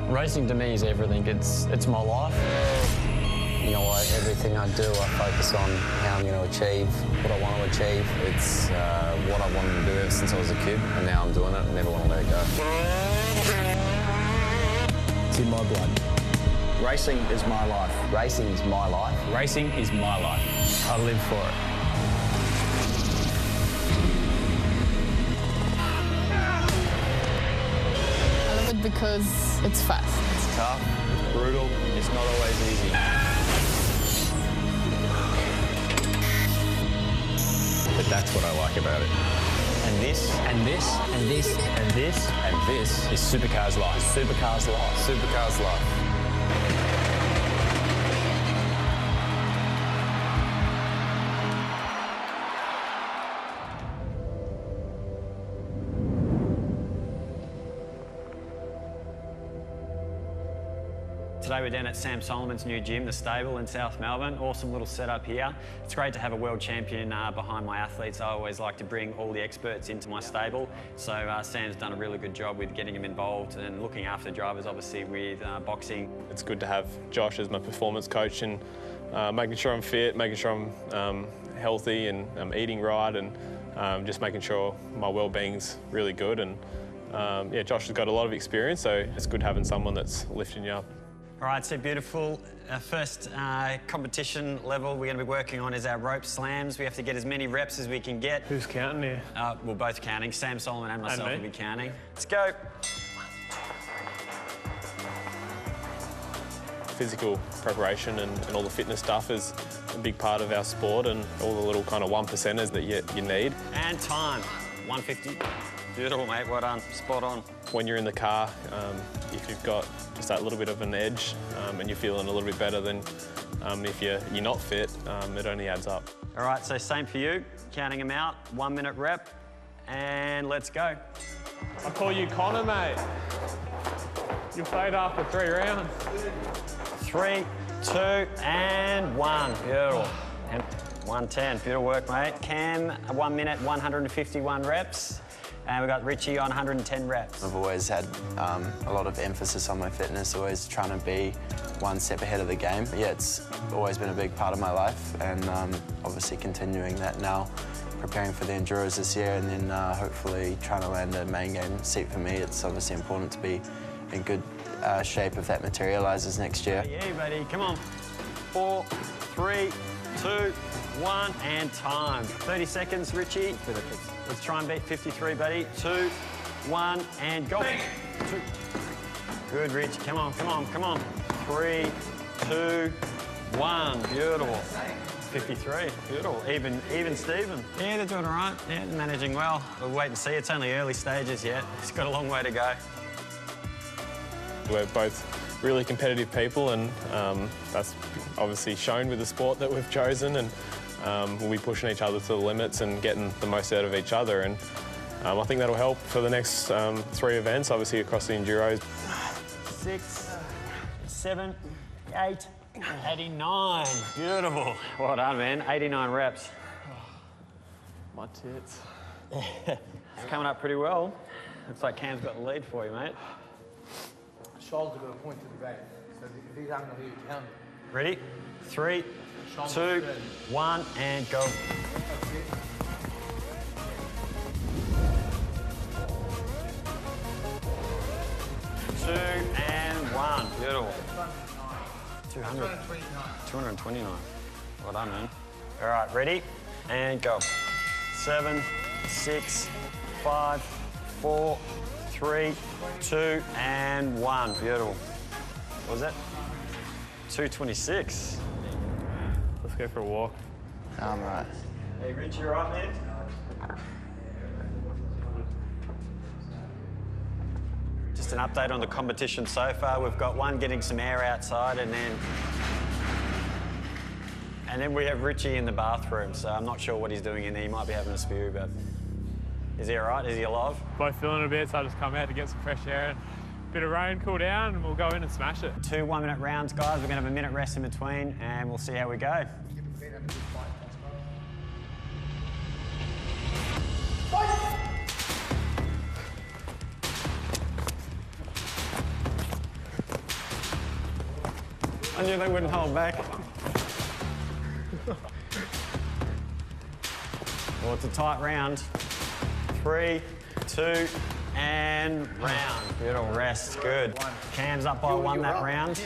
Racing to me is everything. It's my life. You know, everything I do, I focus on how I'm going to achieve what I want to achieve. It's what I wanted to do ever since I was a kid, and now I'm doing it. I never want to let it go. It's in my blood. Racing is my life. Racing is my life. Racing is my life. I live for it. I love it because it's fast. It's tough, it's brutal, it's not always easy. But that's what I like about it. And this, And this, and this, and this, and this is Supercars Life. Supercars Life. Supercars Life. Today we're down at Sam Solomon's new gym, The Stable in South Melbourne. Awesome little setup here. It's great to have a world champion behind my athletes. I always like to bring all the experts into my stable. So Sam's done a really good job with getting them involved and looking after drivers, obviously, with boxing. It's good to have Josh as my performance coach and making sure I'm fit, making sure I'm healthy and I'm eating right, and just making sure my well-being's really good. And yeah, Josh has got a lot of experience, so it's good having someone that's lifting you up. All right, so beautiful. Our first competition level we're going to be working on is our rope slams. We have to get as many reps as we can get. Who's counting here? We're both counting. Sam Solomon and myself me. will be counting. Let's go. Physical preparation and all the fitness stuff is a big part of our sport, and all the little kind of 1%ers that you need. And time, 150. Beautiful, mate, well done, spot on. When you're in the car, if you've got just that little bit of an edge and you're feeling a little bit better than if you're not fit, it only adds up. All right, so same for you, counting them out, 1 minute rep, and let's go. I call you Connor, mate. You played after 3 rounds. 3, 2, and 1, beautiful. And 110, beautiful work, mate. Cam, 1 minute, 151 reps. And we've got Richie on 110 reps. I've always had a lot of emphasis on my fitness, always trying to be one step ahead of the game. Yeah, it's always been a big part of my life, and obviously continuing that now, preparing for the Enduros this year, and then hopefully trying to land a main game seat for me. It's obviously important to be in good shape if that materialises next year. Yeah, buddy, come on. 4, 3, 2, 1, and time. 30 seconds, Richie. Let's try and beat 53, buddy. 2, 1, and go. 2. Good, Rich. Come on, come on, come on. 3, 2, 1. Beautiful. 53. Beautiful. Even Stephen. Yeah, they're doing all right. Yeah, they're managing well. We'll wait and see. It's only early stages yet. It's got a long way to go. We're both really competitive people, and that's obviously shown with the sport that we've chosen, and we'll be pushing each other to the limits and getting the most out of each other, and I think that'll help for the next 3 events, obviously across the Enduros. 6, 7, 8, 89. Beautiful. Well done, man. 89 reps. My tits. It's coming up pretty well. Looks like Cam's got the lead for you, mate. Charles have got a point to the game, so if he's having a huge count. Ready? 3, 2, 1, and go. That's it. 2 and 1. Beautiful. 200. 229. 229. Well done, man. All right, ready? And go. 7, 6, 5, 4, 3, 2, and 1. Beautiful. What was that? 226. Let's go for a walk. I'm right. Hey, Rich, you all right, man? Just an update on the competition so far. We've got one getting some air outside, and then we have Richie in the bathroom, so I'm not sure what he's doing in there. He might be having a spew, but is he all right? Is he alive? Both feeling a bit, so I just come out to get some fresh air and a bit of rain, cool down, and we'll go in and smash it. 2 1-minute rounds, guys. We're going to have a minute rest in between, and we'll see how we go. I knew they wouldn't hold back. Well, it's a tight round. 3, 2, and round. Good old rest, good. Cam's up by 1 that round.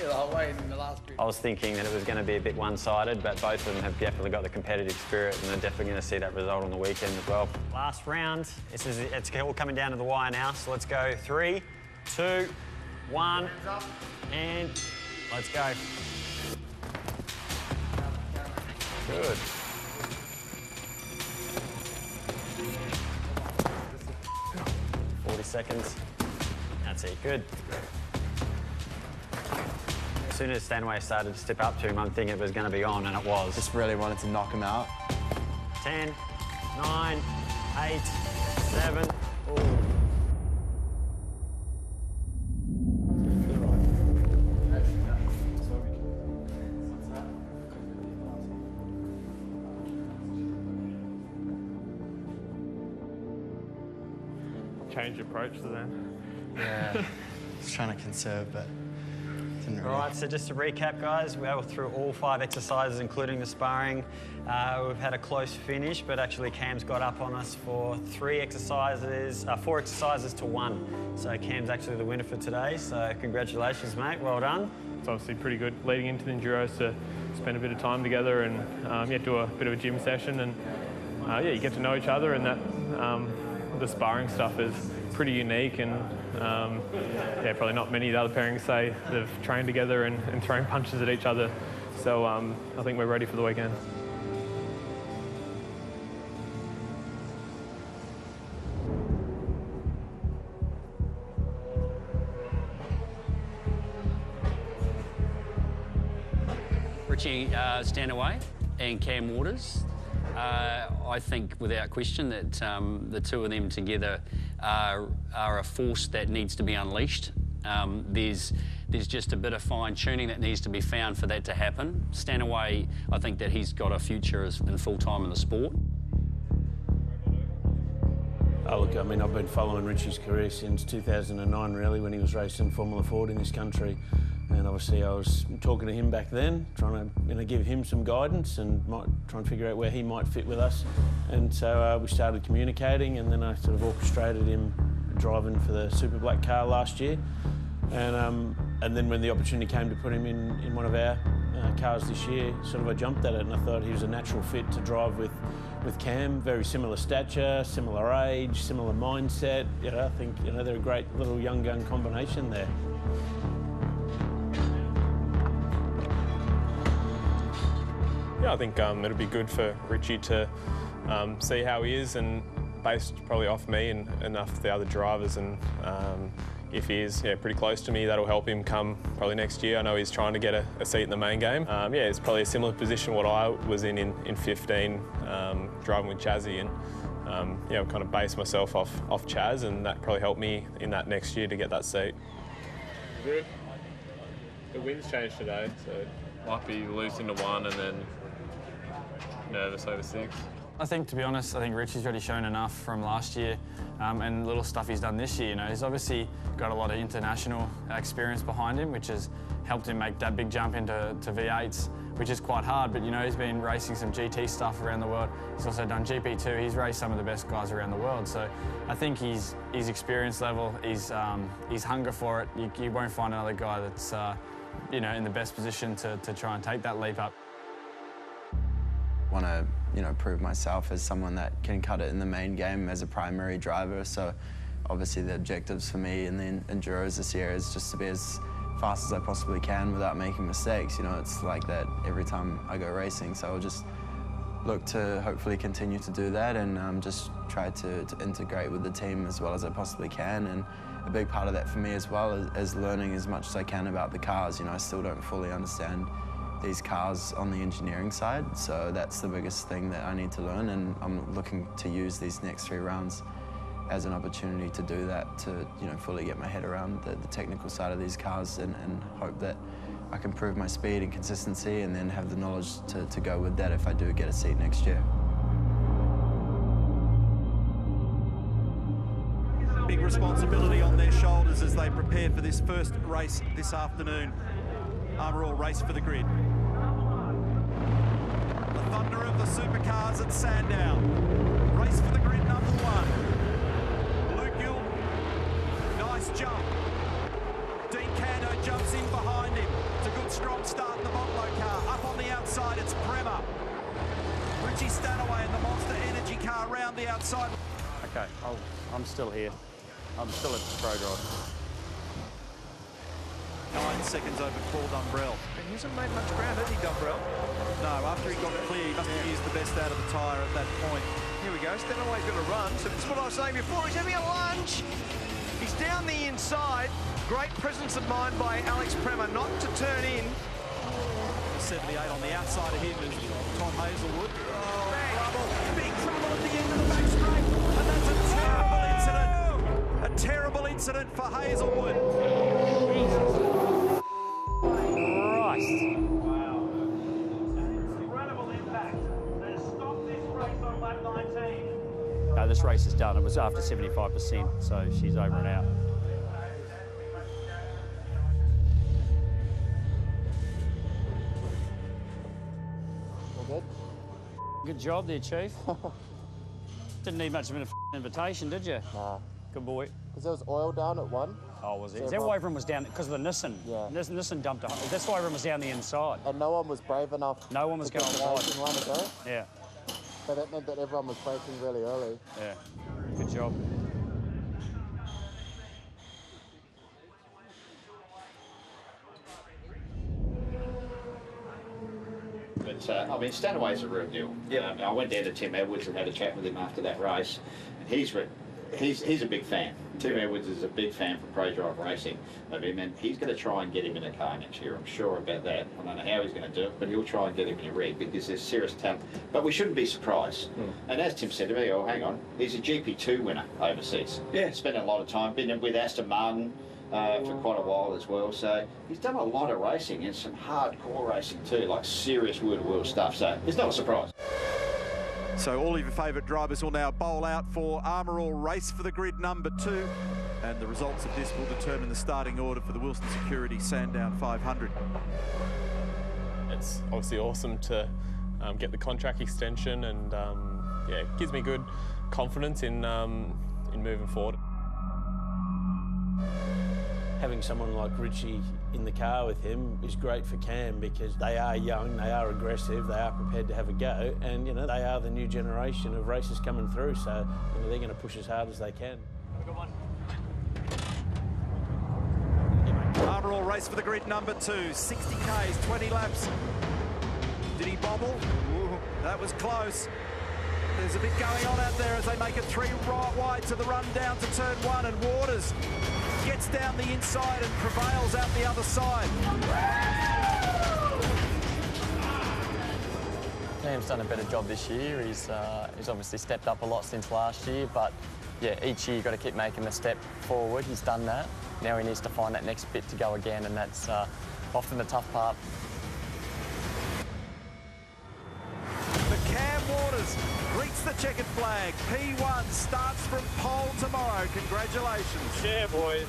I was thinking that it was going to be a bit one-sided, but both of them have definitely got the competitive spirit, and they're definitely going to see that result on the weekend as well. Last round, it's all coming down to the wire now, so let's go 3, 2, 1, and let's go. Good. 40 seconds. That's it, good. As soon as Stanway started to step up to him, I'm thinking it was going to be on, and it was. Just really wanted to knock him out. 10, 9, 8, 7. Ooh. Change approach to that. Yeah, I was trying to conserve, but didn't really. All right, so just to recap, guys, we were through all 5 exercises, including the sparring. We've had a close finish, but actually Cam's got up on us for 4 exercises to 1. So Cam's actually the winner for today, so congratulations, mate, well done. It's obviously pretty good leading into the Enduros to spend a bit of time together and do a bit of a gym session, and you get to know each other, and that the sparring stuff is pretty unique, and probably not many of the other pairings say they've trained together and thrown punches at each other. So I think we're ready for the weekend. Richie Standaway and Cam Waters. I think without question that the two of them together are a force that needs to be unleashed. There's just a bit of fine-tuning that needs to be found for that to happen. Standaway, I think that he's got a future in full-time in the sport. Oh, look, I mean, I've been following Richie's career since 2009, really, when he was racing Formula Ford in this country. And obviously I was talking to him back then, trying to give him some guidance and try and figure out where he might fit with us. And so we started communicating, and then I sort of orchestrated him driving for the Super Black car last year. And then when the opportunity came to put him in one of our cars this year, sort of I jumped at it, and I thought he was a natural fit to drive with Cam. Very similar stature, similar age, similar mindset. I think they're a great little young gun combination there. Yeah, I think it'll be good for Richie to see how he is, and based probably off me and enough the other drivers, and if he is pretty close to me, that'll help him come probably next year. I know he's trying to get a seat in the main game. It's probably a similar position what I was in 15, driving with Chazzy, and kind of based myself off Chaz, and that probably helped me in that next year to get that seat. Good. The wind's changed today, so might be loose into 1 and then nervous over 6. I think, to be honest, Richie's already shown enough from last year and little stuff he's done this year. He's obviously got a lot of international experience behind him, which has helped him make that big jump into V8s, which is quite hard. But, he's been racing some GT stuff around the world. He's also done GP2. He's raced some of the best guys around the world. So I think his experience level, his hunger for it, you won't find another guy that's in the best position to try and take that leap up. Want to, prove myself as someone that can cut it in the main game as a primary driver. So obviously the objectives for me in the Enduros this year is just to be as fast as I possibly can without making mistakes. It's like that every time I go racing. So I'll just look to hopefully continue to do that, and just try to integrate with the team as well as I possibly can. And a big part of that for me as well is learning as much as I can about the cars. I still don't fully understand these cars on the engineering side, so that's the biggest thing that I need to learn, and I'm looking to use these next 3 rounds as an opportunity to do that, to fully get my head around the technical side of these cars, and hope that I can prove my speed and consistency, and then have the knowledge to go with that if I do get a seat next year. Big responsibility on their shoulders as they prepare for this first race this afternoon. Armour All race for the grid. The thunder of the supercars at Sandown. Race for the grid, number 1. Luke Yule, nice jump. Dean Cando jumps in behind him. It's a good strong start in the Botlow car. Up on the outside, it's Prema. Richie Stanaway in the Monster Energy car round the outside. Okay, I'm still here. I'm still at the Pro Drive. 9 seconds over Paul Dumbrell. And he hasn't made much ground, has he, Dumbrell? No, after he got clear, he must have used the best out of the tyre at that point. Here we go, Stanaway's going to run. So this is what I was saying before, he's having a lunge. He's down the inside. Great presence of mind by Alex Prema not to turn in. 78 on the outside of him is Tom Hazelwood. Oh, trouble. Big trouble at the end of the back straight. And that's a terrible incident. A terrible incident for Hazelwood. Jesus Christ. Wow. Incredible impact. They stopped this race on lap 19. No, this race is done. It was after 75%, so she's over and out. Good job there, Chief. Didn't need much of an invitation, did you? Nah. Good boy. Because there was oil down at one. Oh, was it? So Is that why everyone was down? Because of the Nissan? Yeah. Nissan dumped it. That's why everyone was down the inside. And no one was brave enough. No one was going wide. One ago. Yeah. So that meant that everyone was braking really early. Yeah. Good job. But, I mean, Stanaway's a real deal. Yeah. I went down to Tim Edwards and had a chat with him after that race. And he's a big fan. Tim Edwards is a big fan for Pro Drive racing of him, and he's going to try and get him in a car next year. I'm sure about that. I don't know how he's going to do it, but he'll try and get him in a rig because there's serious talent. But we shouldn't be surprised. And as Tim said to me, oh, hang on, he's a GP2 winner overseas. Yeah. Spent a lot of time, been with Aston Martin for quite a while as well. So he's done a lot of racing and some hardcore racing too, like serious wheel-to-wheel stuff. So it's not a surprise. So all of your favourite drivers will now bowl out for Armour All race for the grid number 2. And the results of this will determine the starting order for the Wilson Security Sandown 500. It's obviously awesome to get the contract extension, and yeah, it gives me good confidence in moving forward. Having someone like Richie in the car with him is great for Cam because they are young, they are aggressive, they are prepared to have a go, and you know they are the new generation of racers coming through. So you know, they're going to push as hard as they can. Good one. Armour All race for the grid number 2. 60 Ks, 20 laps. Did he bobble? Ooh, that was close. There's a bit going on out there as they make it 3 right wide to the run down to turn 1, and Waters gets down the inside and prevails out the other side. Cam's done a better job this year. He's obviously stepped up a lot since last year, but yeah, each year you've got to keep making the step forward. He's done that. Now he needs to find that next bit to go again, and that's often the tough part. But Cam Waters greets the checkered flag. P1 starts from pole tomorrow. Congratulations. Yeah, boys.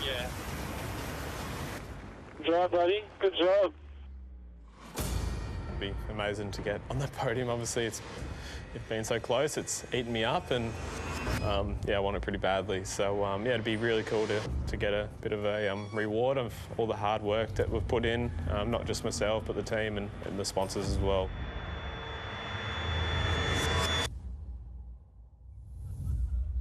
Yeah. Good job, buddy. Good job. It'd be amazing to get on the podium. Obviously, it's been so close. It's eaten me up, and yeah, I want it pretty badly. So yeah, it'd be really cool to get a bit of a reward of all the hard work that we've put in, not just myself, but the team and the sponsors as well.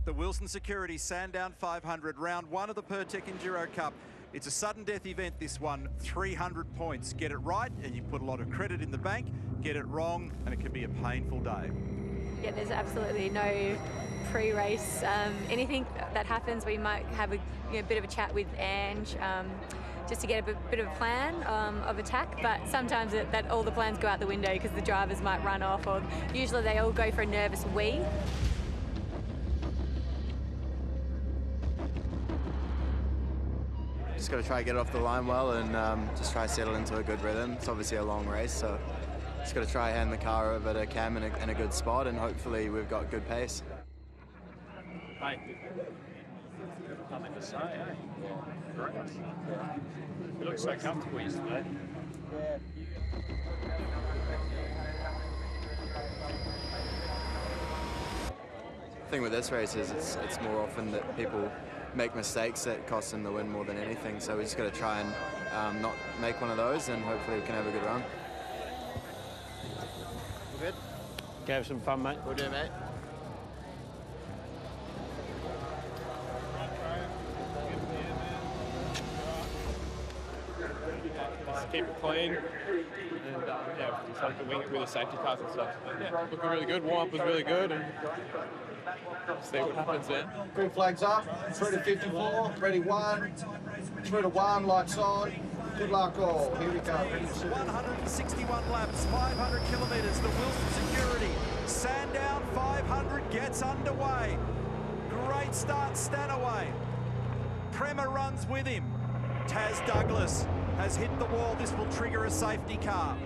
The Wilson Security Sandown 500, round 1 of the Pertec Enduro Cup. It's a sudden death event, this one, 300 points. Get it right and you put a lot of credit in the bank. Get it wrong and it can be a painful day. Yeah, there's absolutely no pre-race. Anything that happens, we might have a bit of a chat with Ange just to get a bit of a plan of attack, but sometimes that all the plans go out the window because the drivers might run off, or usually they all go for a nervous wee. Just got to try to get it off the line well and just try to settle into a good rhythm. It's obviously a long race, so just got to try hand the car over to Cam in a good spot, and hopefully we've got good pace. Bye. Nothing to say, eh? Great. You look so comfortable yesterday. The thing with this race is it's more often that people make mistakes that cost them the win more than anything. So we just got to try and not make one of those, and hopefully we can have a good run. We're good. Go have some fun, mate. We'll do, mate. Just keep it clean, and yeah, just hope to wing it with the safety cars and stuff. But yeah, looking really good. Warm up was really good, and see what happens there. Green flags up, through to 54, ready one, through to one, lights on. Good luck all. Here we go. 161 laps, 500 kilometres. The Wilson Security Sandown 500 gets underway. Great start, Stanaway. Prema runs with him. Taz Douglas has hit the wall. This will trigger a safety car.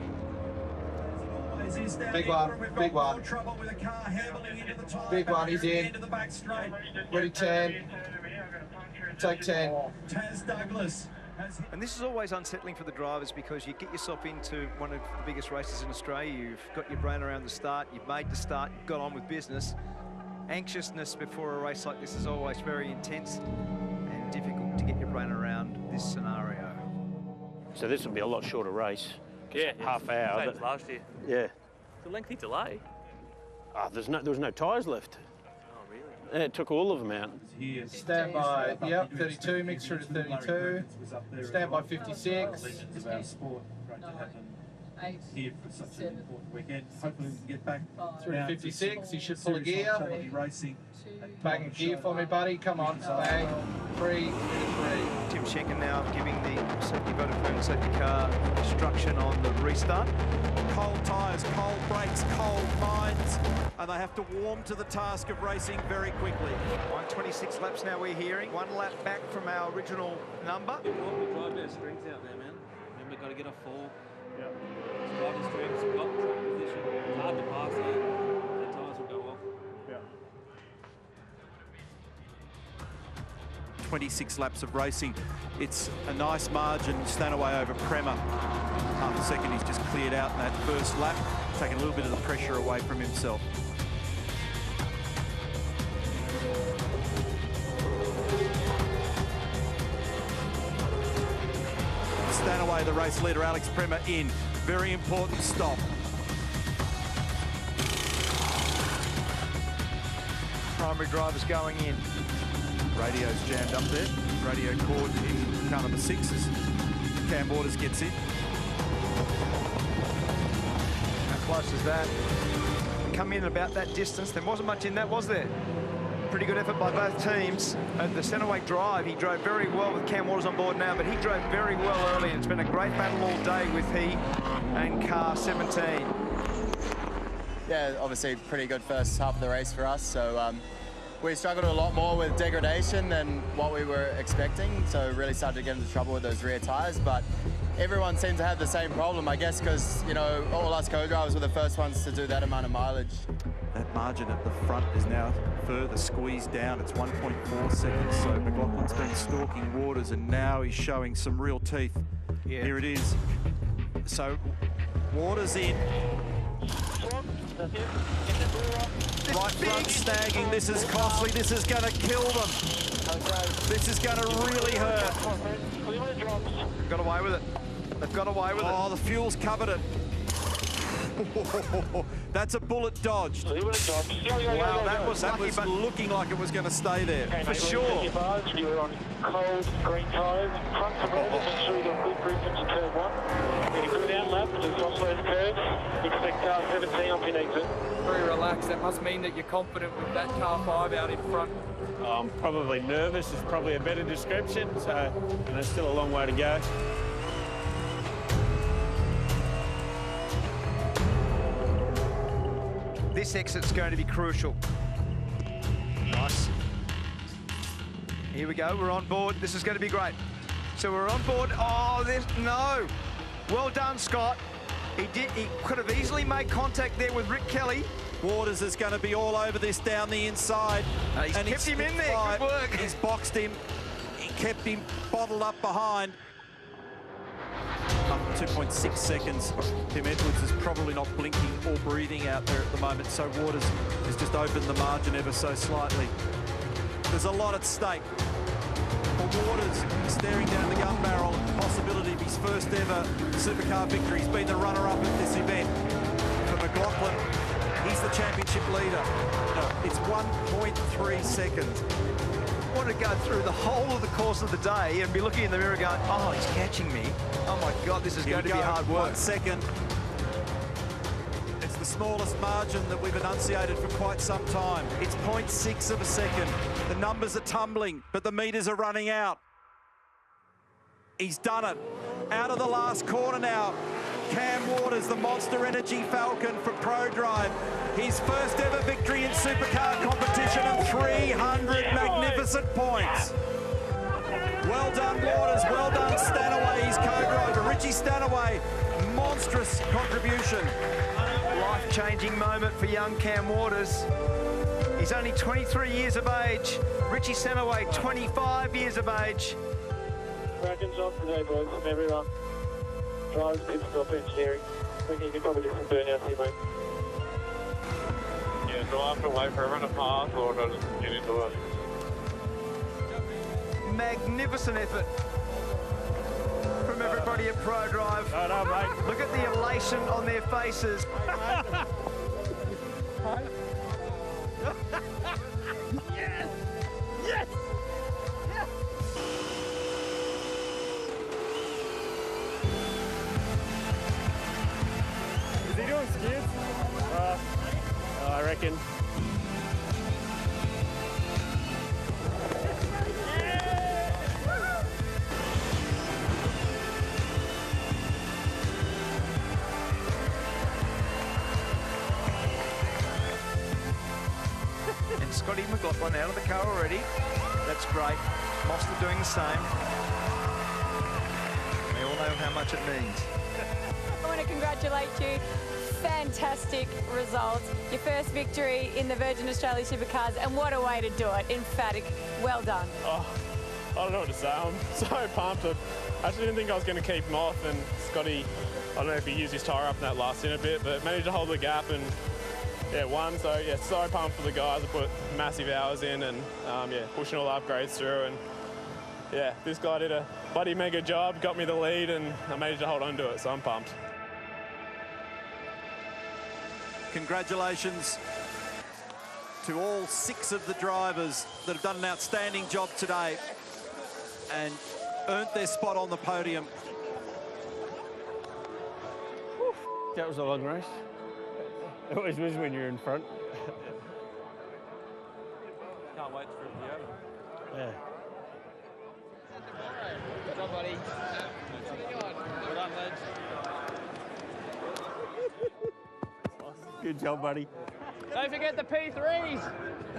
Big one, big one. Big one, he's in. Ready 10. Take 10. Taz Douglas. And this is always unsettling for the drivers because you get yourself into one of the biggest races in Australia. You've got your brain around the start, you've made the start, you've got on with business. Anxiousness before a race like this is always very intense and difficult to get your brain around this scenario. So this will be a lot shorter race. Yeah, half hour. Same as last year. Yeah. It's a lengthy delay. Oh, there was no tyres left. Oh, really? Yeah, it took all of them out. Stand by, yep, 32, mix through to 32. Stand by 56. Here for such an important weekend. Hopefully we can get back Through to 56, he should pull a gear. quality racing. Bang a gear for me, buddy. Come on, bang. 3, 3. Tim Schenken now giving the safety Vodafone safety car instruction on the restart. Cold tyres, cold brakes, cold minds, and they have to warm to the task of racing very quickly. 126 laps now we're hearing. 1 lap back from our original number. Important to drive our strengths out there, man. Remember, got to get off 4. Yeah. Driving strengths, got track position. It's hard to pass there. The tyres will go off. Yeah. 26 laps of racing. It's a nice margin. Stanaway over Prema. Half a second, he's just cleared out in that first lap, taking a little bit of the pressure away from himself. Stanaway, the race leader, Alex Prema in. Very important stop. Primary drivers going in. Radio's jammed up there. Radio cord in car number 6 as Cam Waters gets in. How close is that? Come in about that distance. There wasn't much in that, was there? Pretty good effort by both teams. At the Centreway drive, he drove very well with Cam Waters on board now, but he drove very well early. It's been a great battle all day with he and car 17. Yeah, obviously pretty good first half of the race for us. So we struggled a lot more with degradation than what we were expecting. So really started to get into trouble with those rear tyres. But everyone seemed to have the same problem, I guess, because, you know, all us co-drivers were the first ones to do that amount of mileage. That margin at the front is now further squeezed down. It's 1.4 seconds. So McLaughlin's been stalking Waters, and now he's showing some real teeth. Yeah. Here it is. So Waters in. Right front snagging. This is costly. This is going to kill them. This is going to really hurt. They've got away with it. They've got away with it. Oh, the fuel's covered it. That's a bullet dodged. Wow, that was lucky, but looking like it was going to stay there. For sure. You're on cold green tyres, front to rear, make sure you got good grip into curve 1. Get a good out lap, just cross those curves. Expect car 17 up in exit. Very relaxed. That must mean that you're confident with that car 5 out in front. I'm probably nervous is probably a better description, so and there's still a long way to go. This exit's going to be crucial. Nice. Here we go, we're on board. This is going to be great. So we're on board. Oh, no. Well done, Scott. He could have easily made contact there with Rick Kelly. Waters is going to be all over this down the inside. He's kept him in there. Good work. He's boxed him. He kept him bottled up behind. 2.6 seconds. Tim Edwards is probably not blinking or breathing out there at the moment, so Waters has just opened the margin ever so slightly. There's a lot at stake. For Waters, staring down the gun barrel at the possibility of his first ever supercar victory. He's been the runner-up at this event. For McLaughlin, he's the championship leader. It's 1.3 seconds. I want to go through the whole of the course of the day and be looking in the mirror going, oh, he's catching me. Oh my God, this is going to be hard work. 1 second. It's the smallest margin that we've enunciated for quite some time. It's 0.6 of a second. The numbers are tumbling, but the meters are running out. He's done it. Out of the last corner now. Cam Waters, the Monster Energy Falcon for ProDrive. His first ever victory in supercar competition and 300 magnificent points. Well done, Waters. Well done, Stanaway, his co-driver. Richie Stanaway, monstrous contribution. Life-changing moment for young Cam Waters. He's only 23 years of age. Richie Stanaway, 25 years of age. Congratulations on today, boys, from everyone. Drivers, pit stop, engineering. I think you can probably do some burnouts here, mate. Yeah, do I have to wait for everyone to pass or do I just get into it? Magnificent effort from everybody at ProDrive. Mate. Look at the elation on their faces. Yes! Yes! Is he doing skids? I reckon. And Scotty McLaughlin out of the car already. That's great. Monster doing the same. We all know how much it means. I want to congratulate you. Fantastic result. Your first victory in the Virgin Australia Supercars, and what a way to do it. Emphatic. Well done. Oh, I don't know what to say. I'm so pumped. I actually didn't think I was going to keep him off, and Scotty, I don't know if he used his tyre up in that last stint a bit, but managed to hold the gap and yeah, won. So yeah, so pumped for the guys. I put massive hours in and yeah, pushing all the upgrades through, and yeah, this guy did a bloody mega job, got me the lead, and I managed to hold on to it, so I'm pumped. Congratulations to all 6 of the drivers that have done an outstanding job today and earned their spot on the podium. That was a long race. It always was when you're in front. Can't wait for it to be over. Yeah. Good job, buddy. Well done, lads. Good job, buddy. Don't forget the P3s.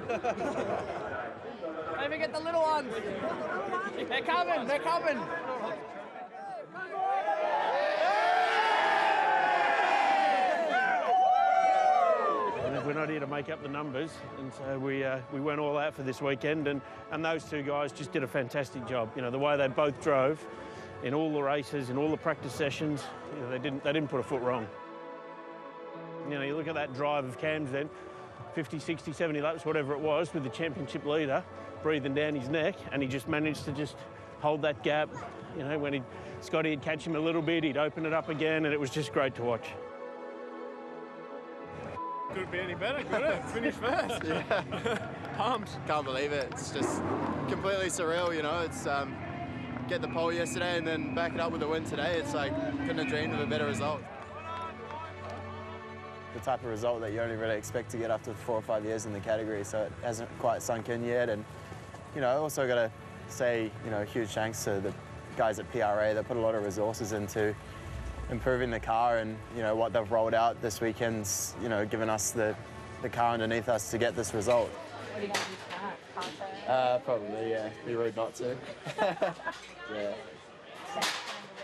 Don't forget the little ones. They're coming, they're coming. We're not here to make up the numbers, and so we went all out for this weekend, and those 2 guys just did a fantastic job. You know, the way they both drove in all the races, in all the practice sessions, you know, they didn't put a foot wrong. You know, you look at that drive of Cam's then, 50, 60, 70 laps, whatever it was, with the championship leader breathing down his neck, and he just managed to just hold that gap. You know, when Scotty would catch him a little bit, he'd open it up again, and it was just great to watch. Couldn't be any better, could it? Finish first. Yeah. Pumped. Can't believe it. It's just completely surreal, you know. It's get the pole yesterday and then back it up with a win today. It's like, couldn't have dreamed of a better result. The type of result that you only really expect to get after 4 or 5 years in the category, so it hasn't quite sunk in yet. And, you know, also got to say, you know, huge thanks to the guys at PRA that put a lot of resources into improving the car, and, you know, what they've rolled out this weekend's, you know, given us the car underneath us to get this result. What are you going to do tonight? Probably, yeah. Be rude not to. Yeah.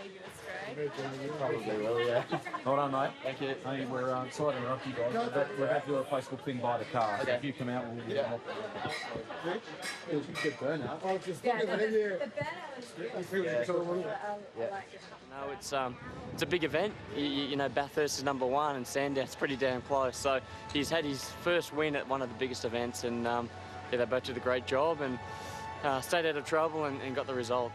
leave you astray. Probably will, yeah. Well done, mate. Thank you. Hey, we're excited to rock you guys. We're about to do a place called Ping by the car. So if you come out, we'll get help. It was a good burnout. The burnout was No, it's a big event. You know, Bathurst is #1 and Sandown's pretty damn close. So he's had his first win at one of the biggest events, and yeah, they both did a great job and stayed out of trouble and got the result.